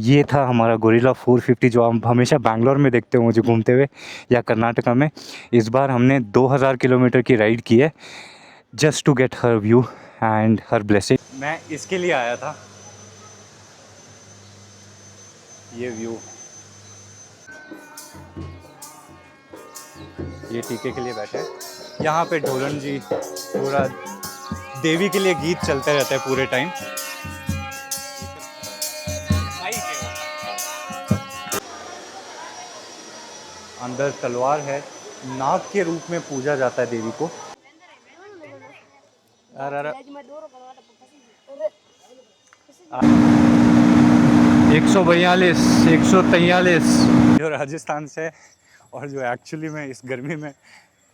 ये था हमारा गोरिल्ला 450 जो हम हमेशा बैंगलोर में देखते हो मुझे घूमते हुए या कर्नाटका में। इस बार हमने 2000 किलोमीटर की राइड की है just to get her view and her blessing. मैं इसके लिए आया था, ये व्यू, ये टीके के लिए बैठे हैं यहाँ पे। ढोलन जी पूरा देवी के लिए गीत चलते रहते हैं पूरे टाइम। अंदर तलवार है, नाग के रूप में पूजा जाता है देवी को। 142, 143 जो राजस्थान से और जो एक्चुअली में इस गर्मी में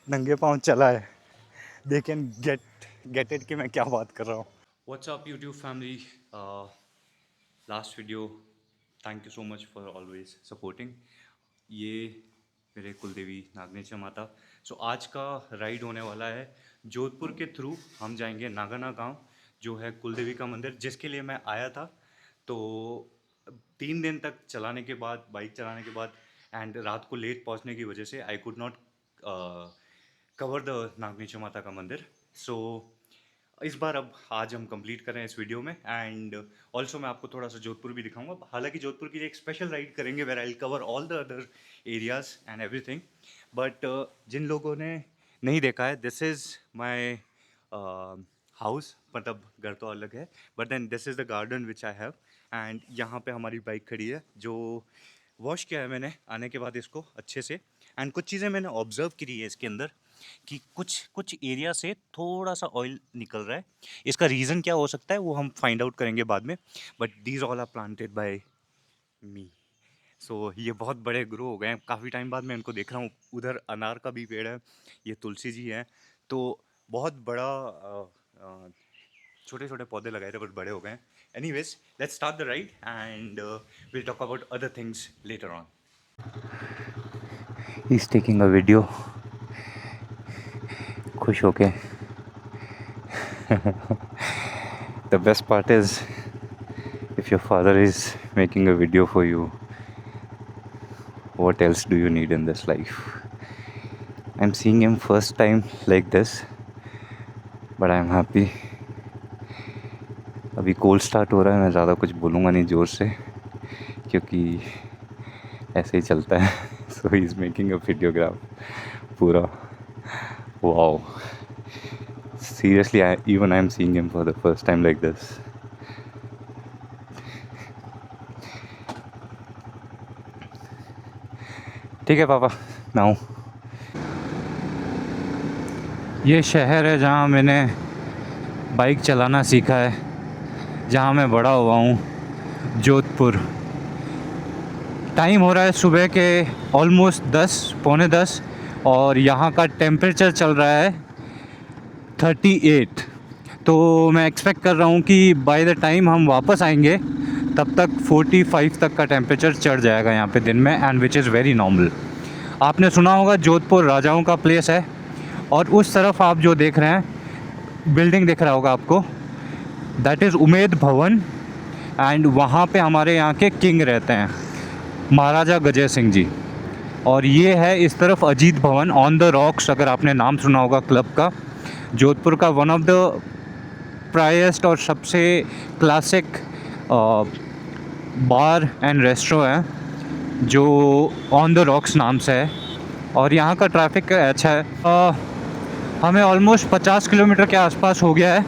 नंगे पाँव चला है, दे कैन गेट इट कि मैं क्या बात कर रहा हूँ। What's up YouTube family, last video, thank you so much for always supporting. ये मेरे कुलदेवी नागनेचा माता। सो आज का राइड होने वाला है जोधपुर के थ्रू। हम जाएंगे नागाना गांव जो है कुलदेवी का मंदिर, जिसके लिए मैं आया था। तो 3 दिन तक चलाने के बाद, बाइक चलाने के बाद एंड रात को लेट पहुंचने की वजह से I could not cover the Nagnecha माता का मंदिर। सो इस बार अब आज हम कंप्लीट कर रहे हैं इस वीडियो में। एंड ऑल्सो मैं आपको थोड़ा सा जोधपुर भी दिखाऊंगा। हालांकि जोधपुर की एक स्पेशल राइड करेंगे where I cover all the other areas and everything. But जिन लोगों ने नहीं देखा है, दिस इज़ माई हाउस, मतलब घर तो अलग है, but then this is the garden which I have. And यहाँ पे हमारी बाइक खड़ी है जो वॉश किया है मैंने आने के बाद इसको अच्छे से। एंड कुछ चीज़ें मैंने ऑब्जर्व करी है इसके अंदर कि कुछ एरिया से थोड़ा सा ऑयल निकल रहा है। इसका रीज़न क्या हो सकता है वो हम फाइंड आउट करेंगे बाद में। But these all are planted by me. So ये बहुत बड़े ग्रो हो गए हैं, काफ़ी टाइम बाद मैं इनको देख रहा हूँ। उधर अनार का भी पेड़ है, ये तुलसी जी है। तो बहुत बड़ा छोटे छोटे पौधे लगाए थे बट बड़े हो गए हैं। Anyways, let's start the ride and will talk about other things later on. He is taking a video, खुश होके। The best part is if your father is making a video for you, what else do you need in this life? I'm seeing him first time like this, but I'm happy. अभी cold start हो रहा है, मैं ज़्यादा कुछ बोलूँगा नहीं ज़ोर से क्योंकि ऐसे ही चलता है। So he's making a videograph पूरा। Wow, seriously, even I'm seeing him for the first time like this. ठीक है पापा, मैं हूँ। ये शहर है जहाँ मैंने बाइक चलाना सीखा है, जहाँ मैं बड़ा हुआ हूँ, जोधपुर। टाइम हो रहा है सुबह के ऑलमोस्ट 10, पौने 10, और यहाँ का टेम्परेचर चल रहा है 38। तो मैं एक्सपेक्ट कर रहा हूँ कि बाय द टाइम हम वापस आएंगे तब तक 45 तक का टेम्परेचर चढ़ जाएगा यहाँ पे दिन में, and which is very normal. आपने सुना होगा जोधपुर राजाओं का प्लेस है, और उस तरफ आप जो देख रहे हैं बिल्डिंग दिख रहा होगा आपको, that is Umaid Bhawan. And वहाँ पे हमारे यहाँ के किंग रहते हैं, महाराजा गजय सिंह जी। और ये है इस तरफ अजीत भवन ऑन द रॉक्स, अगर आपने नाम सुना होगा क्लब का। जोधपुर का वन ऑफ द प्राइस्ट और सबसे क्लासिक बार एंड रेस्टोरेंट है जो ऑन द रॉक्स नाम से है। और यहाँ का ट्रैफिक अच्छा है। हमें ऑलमोस्ट 50 किलोमीटर के आसपास हो गया है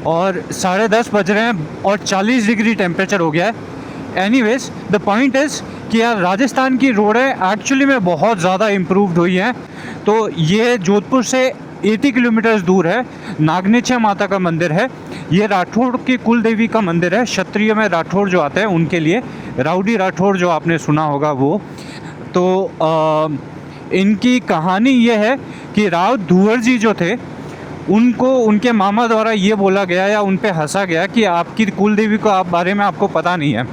और 10:30 बज रहे हैं और 40 डिग्री टेम्परेचर हो गया है। एनीवेज, द पॉइंट इज़ कि यार राजस्थान की रोडें एक्चुअली में बहुत ज़्यादा इम्प्रूव्ड हुई हैं। तो ये जोधपुर से 80 किलोमीटर्स दूर है, नागनेचा माता का मंदिर है। ये राठौड़ की कुल देवी का मंदिर है। क्षत्रिय में राठौड़ जो आते हैं उनके लिए, राउडी राठौड़ जो आपने सुना होगा वो। तो इनकी कहानी ये है कि राव धुवर जी जो थे, उनको उनके मामा द्वारा ये बोला गया या उन पे हंसा गया कि आपकी कुल देवी को आप बारे में आपको पता नहीं है,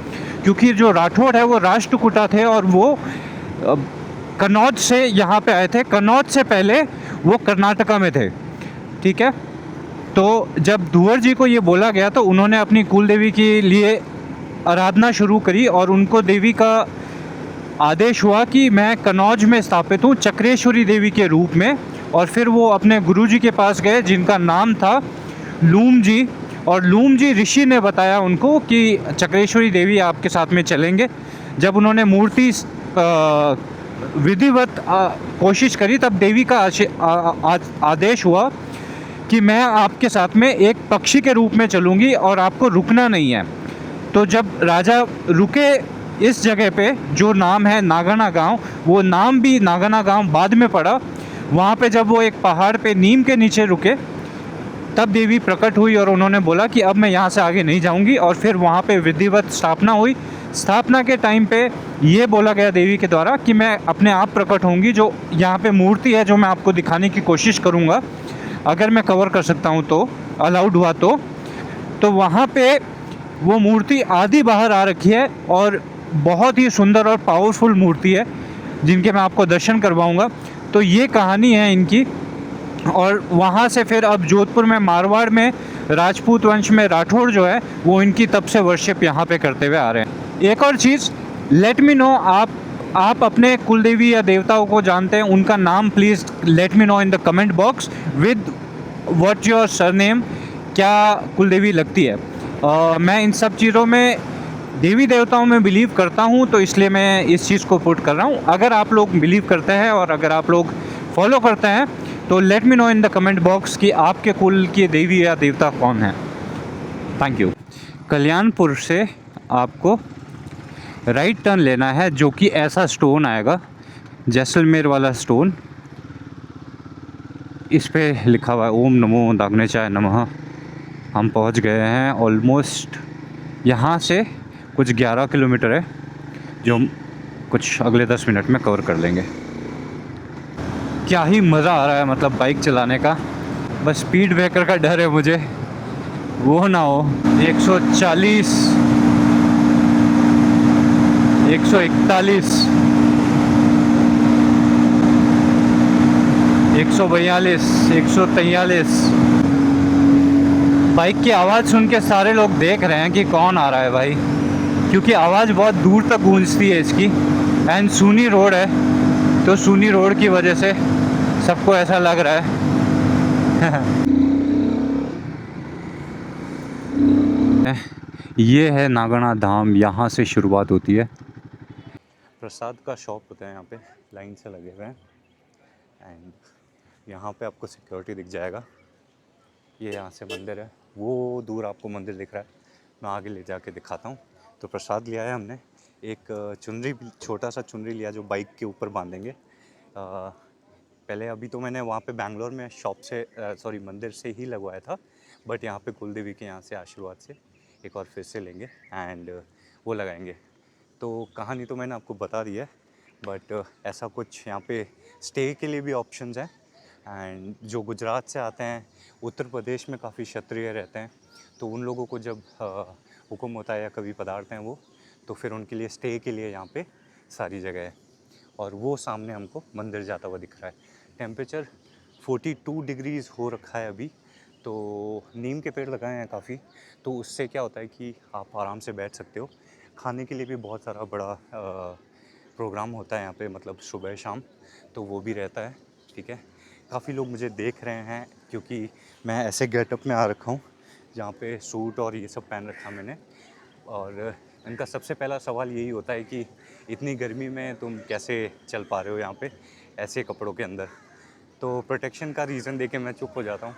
क्योंकि जो राठौड़ है वो राष्ट्रकूटा थे और वो कन्नौज से यहाँ पे आए थे। कन्नौज से पहले वो कर्नाटका में थे, ठीक है। तो जब धुवर जी को ये बोला गया तो उन्होंने अपनी कुल देवी के लिए आराधना शुरू करी और उनको देवी का आदेश हुआ कि मैं कन्नौज में स्थापित हूँ चक्रेश्वरी देवी के रूप में। और फिर वो अपने गुरुजी के पास गए जिनका नाम था लूम जी, और लूम जी ऋषि ने बताया उनको कि चक्रेश्वरी देवी आपके साथ में चलेंगे। जब उन्होंने मूर्ति विधिवत कोशिश करी तब देवी का आदेश हुआ कि मैं आपके साथ में एक पक्षी के रूप में चलूँगी और आपको रुकना नहीं है। तो जब राजा रुके इस जगह पे जो नाम है नागना गांव, वो नाम भी नागना गांव बाद में पड़ा। वहाँ पे जब वो एक पहाड़ पे नीम के नीचे रुके तब देवी प्रकट हुई और उन्होंने बोला कि अब मैं यहाँ से आगे नहीं जाऊँगी। और फिर वहाँ पे विधिवत स्थापना हुई। स्थापना के टाइम पे ये बोला गया देवी के द्वारा कि मैं अपने आप प्रकट होंगी। जो यहाँ पे मूर्ति है जो मैं आपको दिखाने की कोशिश करूँगा, अगर मैं कवर कर सकता हूँ तो, अलाउड हुआ तो वहाँ पे वो मूर्ति आधी बाहर आ रखी है और बहुत ही सुंदर और पावरफुल मूर्ति है जिनके मैं आपको दर्शन करवाऊँगा। तो ये कहानी है इनकी। और वहाँ से फिर अब जोधपुर में मारवाड़ में राजपूत वंश में राठौड़ जो है वो इनकी तब से वर्शिप यहाँ पे करते हुए आ रहे हैं। एक और चीज़, लेट मी नो, आप अपने कुलदेवी या देवताओं को जानते हैं, उनका नाम please let me know in the comment box with what your surname, क्या कुलदेवी लगती है। मैं इन सब चीज़ों में देवी देवताओं में बिलीव करता हूँ, तो इसलिए मैं इस चीज़ को पुट कर रहा हूँ। अगर आप लोग बिलीव करते हैं और अगर आप लोग फॉलो करते हैं तो let me know in the comment box कि आपके कुल की देवी या देवता कौन है। Thank you. कल्याणपुर से आपको राइट टर्न लेना है, जो कि ऐसा स्टोन आएगा, जैसलमेर वाला स्टोन। इस पे लिखा हुआ है ओम नमो दाग्नेचाय नमः। हम पहुंच गए हैं ऑलमोस्ट। यहाँ से कुछ 11 किलोमीटर है जो कुछ अगले 10 मिनट में कवर कर लेंगे। क्या ही मज़ा आ रहा है मतलब बाइक चलाने का। बस स्पीड ब्रेकर का डर है मुझे, वो ना हो 140, 141, 142, 143। बाइक की आवाज़ सुन के सारे लोग देख रहे हैं कि कौन आ रहा है भाई, क्योंकि आवाज़ बहुत दूर तक गूंजती है इसकी। एंड सूनी रोड है, तो सूनी रोड की वजह से सबको ऐसा लग रहा है। ये है नागना धाम, यहाँ से शुरुआत होती है। प्रसाद का शॉप होता है यहाँ पे, लाइन से लगे हुए हैं। एंड यहाँ पे आपको सिक्योरिटी दिख जाएगा। ये यहाँ से मंदिर है, वो दूर आपको मंदिर दिख रहा है, मैं आगे ले जाके दिखाता हूँ। तो प्रसाद लिया है हमने, एक चुनरी, छोटा सा चुनरी लिया जो बाइक के ऊपर बांधेंगे। पहले अभी तो मैंने वहाँ पे बैंगलोर में शॉप से मंदिर से ही लगवाया था, बट यहाँ पे कुलदेवी के यहाँ से आशीर्वाद से एक और फिर से लेंगे एंड वो लगाएंगे। तो कहानी तो मैंने आपको बता दी है, बट ऐसा कुछ यहाँ पे स्टे के लिए भी ऑप्शंस हैं। एंड जो गुजरात से आते हैं, उत्तर प्रदेश में काफ़ी क्षत्रिय रहते हैं, तो उन लोगों को जब हुक्म होता है या कभी पधारते हैं वो, तो फिर उनके लिए स्टे के लिए यहाँ पे सारी जगह है। और वो सामने हमको मंदिर जाता हुआ दिख रहा है। टेम्परेचर 42 डिग्रीज़ हो रखा है अभी। तो नीम के पेड़ लगाए हैं काफ़ी, तो उससे क्या होता है कि आप आराम से बैठ सकते हो। खाने के लिए भी बहुत सारा बड़ा प्रोग्राम होता है यहाँ पे, मतलब सुबह शाम, तो वो भी रहता है। ठीक है, काफ़ी लोग मुझे देख रहे हैं क्योंकि मैं ऐसे गेटअप में आ रखा हूँ जहाँ पे सूट और ये सब पहन रखा मैंने। और इनका सबसे पहला सवाल यही होता है कि इतनी गर्मी में तुम कैसे चल पा रहे हो यहाँ पे ऐसे कपड़ों के अंदर। तो प्रोटेक्शन का रीज़न देके मैं चुप हो जाता हूँ,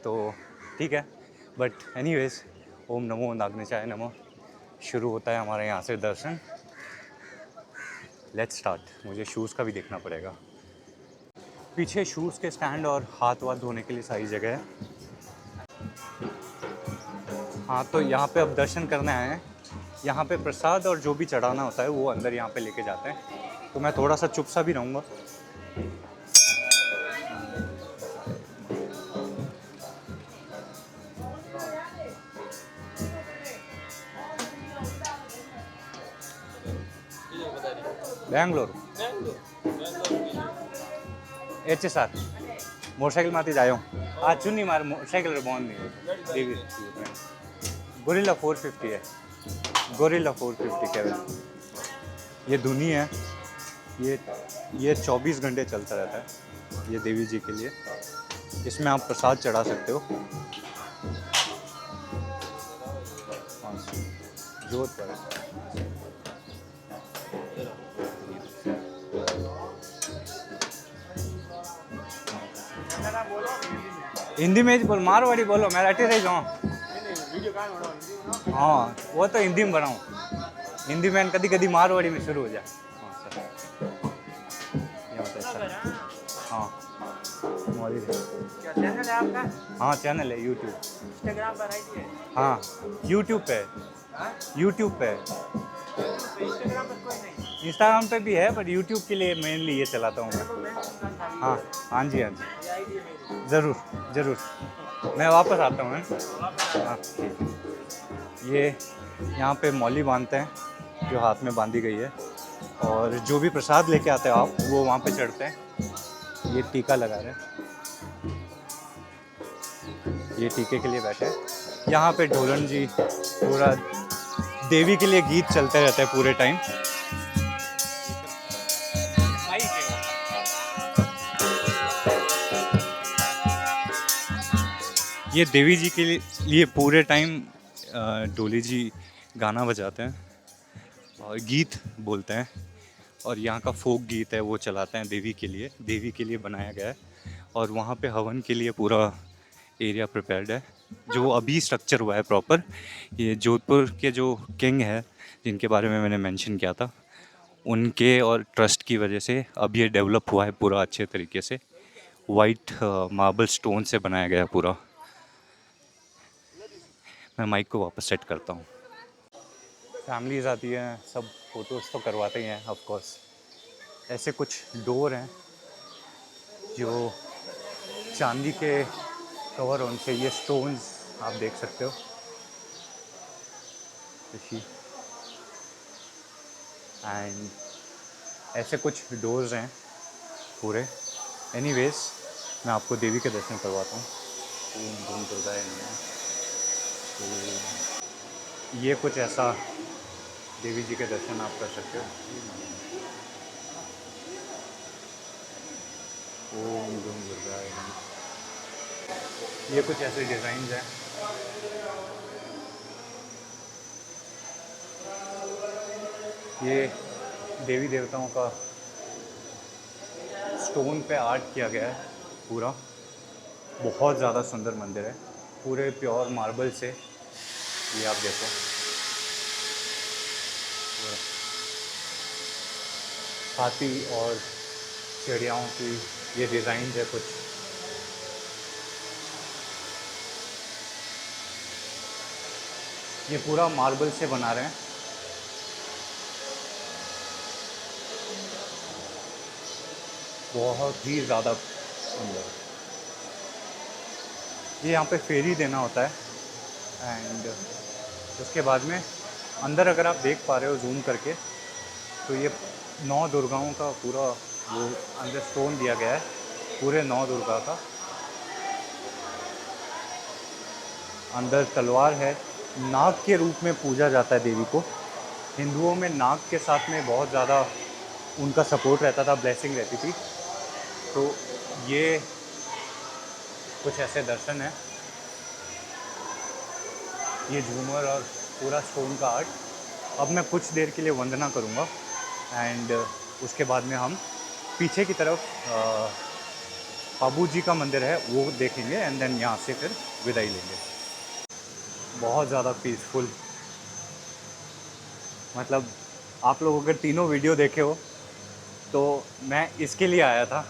तो ठीक है। बट एनीवेज, ओम नमो नागनेचाय नमः शुरू होता है हमारे यहाँ से दर्शन। Let's start. मुझे शूज़ का भी देखना पड़ेगा। पीछे शूज़ के स्टैंड और हाथ वाथ धोने के लिए सारी जगह है। हाँ, तो यहाँ पे अब दर्शन करने आए हैं। यहाँ पे प्रसाद और जो भी चढ़ाना होता है वो अंदर यहाँ पे लेके जाते हैं, तो मैं थोड़ा सा चुप सा भी रहूँगा। बेंगलोर HSR मोटरसाइकिल जायो आ चुनी मारे मोटरसाइकिल बॉन्ड नहीं गोरिल्ला 450 है गोरिल्ला 450 केवन। ये धुनी है, ये ये 24 घंटे चलता रहता है, ये देवी जी के लिए। इसमें आप प्रसाद चढ़ा सकते हो। हाँ, जोत पर हिंदी में बोल, मारवाड़ी बोलो, मैं रटे रह जाऊँ। हाँ वो तो हिंदी में बनाऊँ, हिंदी में कभी कभी मारवाड़ी में शुरू हो जाए। हाँ सर, ये होता है सर। हाँ मौली क्या चैनल है आपका? हाँ चैनल है यूट्यूब, इंस्टाग्राम पर आईडी है? हाँ यूट्यूब पे, यूट्यूब पे। इंस्टाग्राम पर कोई नहीं? इंस्टाग्राम पे भी है, पर यूट्यूब के लिए मेनली ये चलाता हूँ मैं। हाँ हाँ जी, हाँ जी, ज़रूर ज़रूर, मैं वापस आता हूँ। हाँ ये यहाँ पे मौली बांधते हैं, जो हाथ में बांधी गई है, और जो भी प्रसाद लेके आते हो आप वो वहाँ पे चढ़ते हैं। ये टीका लगा रहे हैं, ये टीके के लिए बैठे हैं। यहाँ पे ढोलन जी पूरा देवी के लिए गीत चलते रहते हैं पूरे टाइम। ये देवी जी के लिए पूरे टाइम डोली जी गाना बजाते हैं और गीत बोलते हैं, और यहाँ का फोक गीत है वो चलाते हैं देवी के लिए बनाया गया है। और वहाँ पे हवन के लिए पूरा एरिया प्रिपेयर्ड है, जो अभी स्ट्रक्चर हुआ है प्रॉपर। ये जोधपुर के जो किंग है, जिनके बारे में मैंने मेंशन किया था, उनके और ट्रस्ट की वजह से अब ये डेवलप हुआ है पूरा अच्छे तरीके से। वाइट मार्बल स्टोन से बनाया गया है पूरा। मैं माइक को वापस सेट करता हूँ। फैमिलीज आती हैं, सब फोटोज़ तो करवाते ही हैं ऑफ कोर्स। ऐसे कुछ डोर हैं जो चांदी के कवर, उनसे ये स्टोन्स आप देख सकते हो। एंड ऐसे कुछ डोर्स हैं पूरे। एनीवेज मैं आपको देवी के दर्शन करवाता हूँ। ओम धूम दुर्गाय नमः। तो ये कुछ ऐसा देवी जी के दर्शन आप कर सकते हो। ओम धूम दुर्गाय नमः। ये कुछ ऐसे डिज़ाइन हैं। ये देवी देवताओं का स्टोन पे आर्ट किया गया है पूरा। बहुत ज़्यादा सुंदर मंदिर है, पूरे प्योर मार्बल से। ये आप देखो, हाथी और चिड़ियाओं की ये डिज़ाइन है कुछ। ये पूरा मार्बल से बना रहे हैं। बहुत ही ज़्यादा सुंदर। ये यहाँ पे फेरी देना होता है, एंड उसके बाद में अंदर अगर आप देख पा रहे हो जूम करके, तो ये 9 दुर्गाओं का पूरा वो अंदर स्टोन दिया गया है, पूरे 9 दुर्गा का। अंदर तलवार है, नाग के रूप में पूजा जाता है देवी को। हिंदुओं में नाग के साथ में बहुत ज़्यादा उनका सपोर्ट रहता था, ब्लेसिंग रहती थी। तो ये कुछ ऐसे दर्शन है। ये झूमर और पूरा स्टोन का आर्ट। अब मैं कुछ देर के लिए वंदना करूँगा, एंड उसके बाद में हम पीछे की तरफ बाबू जी का मंदिर है वो देखेंगे, एंड देन यहाँ से फिर विदाई लेंगे। बहुत ज़्यादा पीसफुल, मतलब आप लोग अगर तीनों वीडियो देखे हो तो मैं इसके लिए आया था।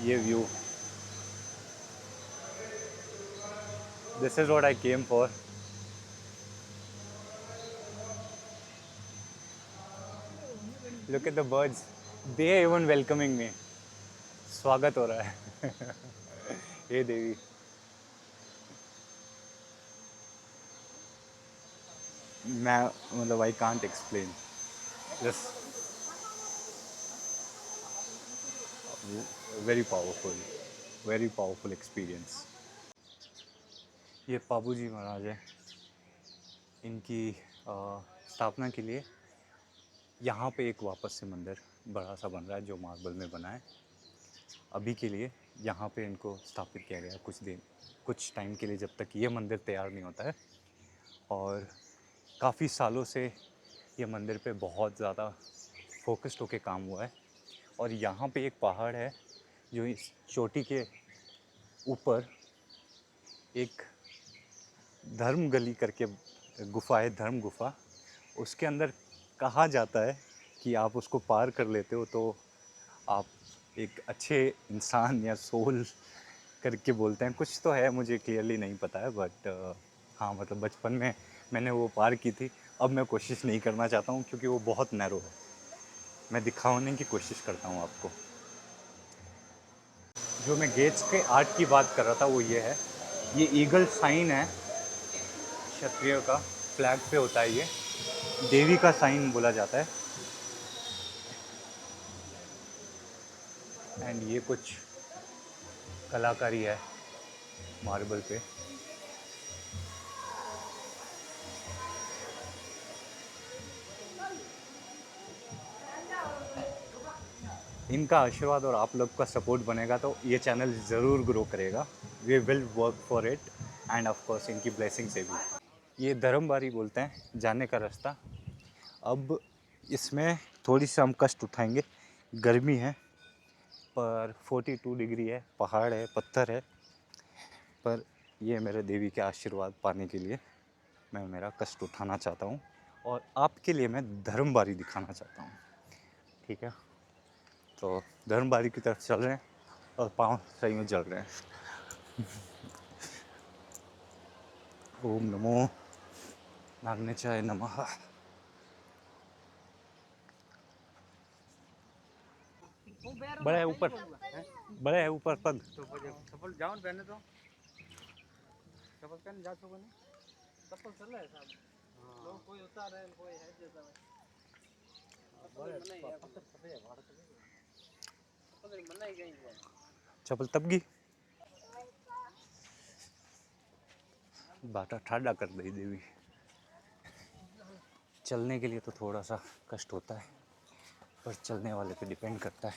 ये view, this is what I came for. Look at the birds, they are even welcoming me. स्वागत हो रहा है। हे देवी। मैं मतलब I can't explain, just very powerful, very powerful experience. ये बाबू जी महाराज है, इनकी स्थापना के लिए यहाँ पे एक वापस से मंदिर बड़ा सा बन रहा है जो मार्बल में बना है। अभी के लिए यहाँ पे इनको स्थापित किया गया कुछ टाइम के लिए, जब तक ये मंदिर तैयार नहीं होता है। और काफ़ी सालों से ये मंदिर पे बहुत ज़्यादा फोकस्ड होके काम हुआ है। और यहाँ पे एक पहाड़ है जो इस चोटी के ऊपर एक धर्म गली करके गुफा है, धर्म गुफा। उसके अंदर कहा जाता है कि आप उसको पार कर लेते हो तो आप एक अच्छे इंसान या सोल करके बोलते हैं, कुछ तो है, मुझे क्लियरली नहीं पता है। बट हाँ, मतलब बचपन में मैंने वो पार की थी। अब मैं कोशिश नहीं करना चाहता हूँ क्योंकि वो बहुत नैरो है। मैं दिखाने की कोशिश करता हूँ आपको। जो मैं गेट्स के आर्ट की बात कर रहा था वो ये है, ये ईगल साइन है क्षत्रिय का, फ्लैग पे होता है, ये देवी का साइन बोला जाता है। एंड ये कुछ कलाकारी है मार्बल पे। इनका आशीर्वाद और आप लोग का सपोर्ट बनेगा तो ये चैनल ज़रूर ग्रो करेगा। We will work for it and of course इनकी ब्लेसिंग से भी। ये धर्मबारी बोलते हैं जाने का रास्ता। अब इसमें थोड़ी सी हम कष्ट उठाएंगे, गर्मी है पर 42 डिग्री है, पहाड़ है, पत्थर है, पर ये मेरे देवी के आशीर्वाद पाने के लिए मैं मेरा कष्ट उठाना चाहता हूँ और आपके लिए मैं धर्मबारी दिखाना चाहता हूँ। ठीक है, तो धर्मबारी की तरफ चल रहे हैं और पाँव सही में जल रहे हैं। ओम नमो नागनेचाय नमः। बड़ा है ऊपर, बड़ा है ऊपर पग। चप्पल जाओ पहने तो चप्पल पहन जा सको नहीं, चप्पल चल रहा है साहब। लोग कोई उतार है, कोई है जैसा है। चप्पल तब गई, बाटा ठाडा कर दी देवी। चलने के लिए तो थोड़ा सा कष्ट होता है पर चलने वाले पे डिपेंड करता है।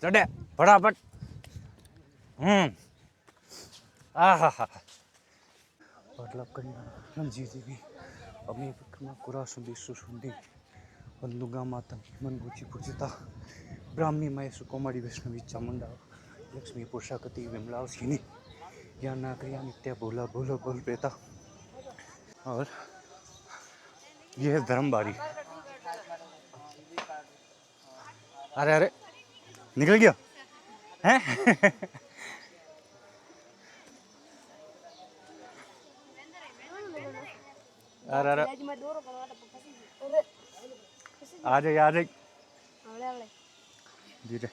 चढ़े फटाफट। आहा हा। जी देवी अमी विक्रमा कुरा सुंदी सुसुंदी वंदुगा माता मनगुची पूजिता ब्राह्मी मय सुकुमारी वैष्णवी चामुंडा लक्ष्मी पुरुषाकति विमला सीनी ज्ञान क्रिया नित्य बोला बोलो बोल बेटा। और ये है धर्मबारी। अरे अरे निकल गया हैं। अरे अरे आ जाए आ जाए धीरे।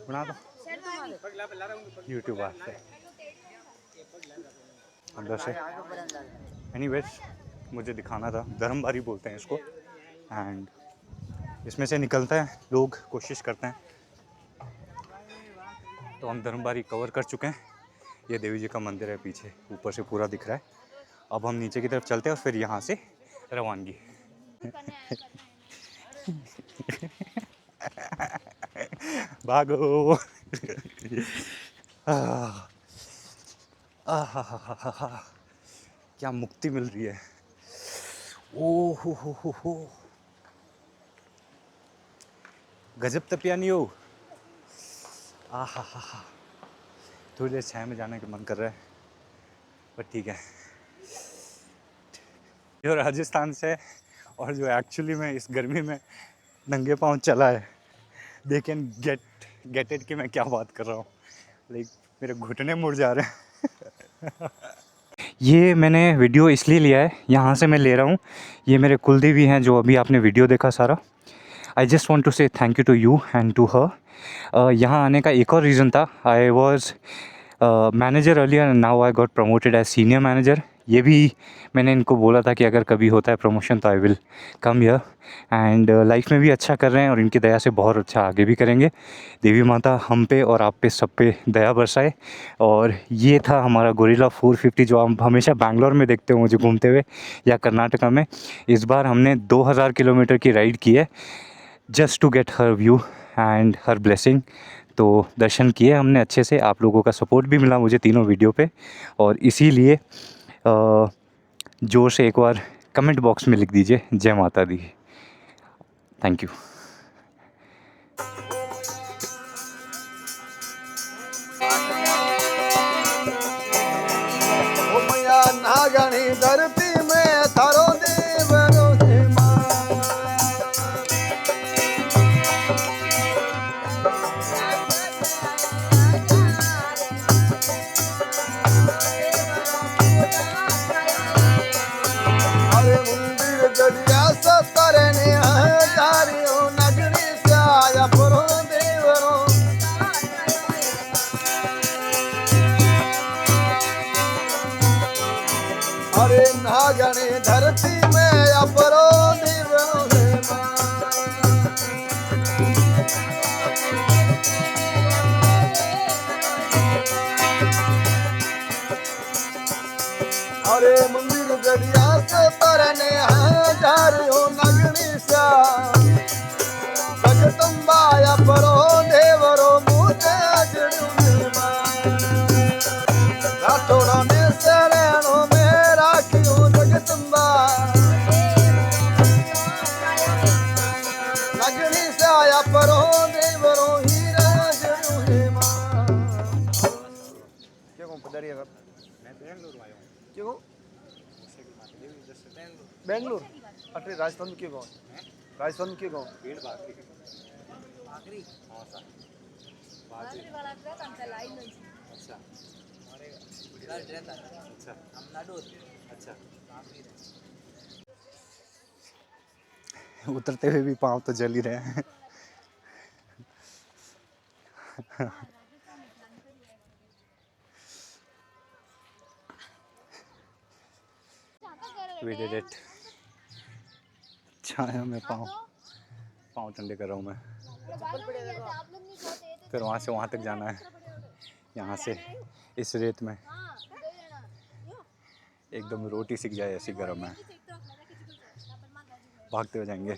बना दो यूट्यूब वास्ते अंदर से। एनीवेज मुझे दिखाना था, धर्मबारी बोलते हैं इसको। एंड इसमें से निकलता है, लोग कोशिश करते हैं। तो हम धर्मबारी कवर कर चुके हैं। ये देवी जी का मंदिर है पीछे, ऊपर से पूरा दिख रहा है। अब हम नीचे की तरफ चलते हैं और फिर यहाँ से रवानगी। भागो। क्या मुक्ति मिल रही है। ओ हो गजब तपियानी हो। आहा हा हा। थोड़ी देर छाया में जाने का मन कर रहा है पर ठीक है। जो राजस्थान से और जो एक्चुअली में इस गर्मी में नंगे पाँव चला है, दे कैन गेट इट कि मैं क्या बात कर रहा हूँ। लाइक मेरे घुटने मुड़ जा रहे हैं। ये मैंने वीडियो इसलिए लिया है, यहाँ से मैं ले रहा हूँ। ये मेरे कुलदेवी हैं जो अभी आपने वीडियो देखा सारा। I just want to say thank you to you and to her यहाँ आने का एक और रीज़न था, I was manager earlier and now I got promoted as senior manager. ये भी मैंने इनको बोला था कि अगर कभी होता है प्रमोशन तो I will come here, and life में भी अच्छा कर रहे हैं और इनकी दया से बहुत अच्छा आगे भी करेंगे। देवी माता हम पे और आप पे सब पे दया बरसाए। और ये था हमारा गोरिल्ला 450 जो हम हमेशा बैंगलोर में देखते हो मुझे घूमते हुए, या कर्नाटका में। इस बार हमने 2000 किलोमीटर की राइड की है just to get her view and her blessing. तो दर्शन किए हमने अच्छे से, आप लोगों का सपोर्ट भी मिला मुझे तीनों वीडियो पे, और इसीलिए जोर से एक बार कमेंट बॉक्स में लिख दीजिए जय माता दी। Thank you. ओ मैया नागणी धरती में थारो देवरो है मां। अरे मंदिर जड़िया सतरे ने हजारियों नगरी से आया परो देवरो। अरे नागणी धरती में अपरो देवरो है मां। अरे मंदिर गड़िया से तरने हजारियों नगरी सा जगदम्बा अपरो देवरो मुझे जड़ू है मां। राठौड़ा ने शरणों में राखियो जगदम्बा नगरी से आया परो देवरो हीरा जड़ू है मां। क्या कौन पधारिएगा? मैं बेंगलुरु आया हूँ। क्यों? बेंगलुरु अरे राजस्थान में क्यों गाँव? राजस्थान में क्यों गाँव? पेड़ बाकी भाकरी हाँ सर भाकरी वाला का आमच्या लाईन मध्ये अच्छा अरे गुजरात रहता अच्छा हम नाडोर अच्छा। भाकरी उतरते हुए भी पाँव तो जल ही रहे हैं। We did it. छाया में पाँव ठंडे कर रहा हूँ मैं। फिर वहाँ से वहाँ तक जाना है, यहाँ से इस रेत में एकदम रोटी सीख जाए ऐसी गर्म है, भागते हुए जाएंगे।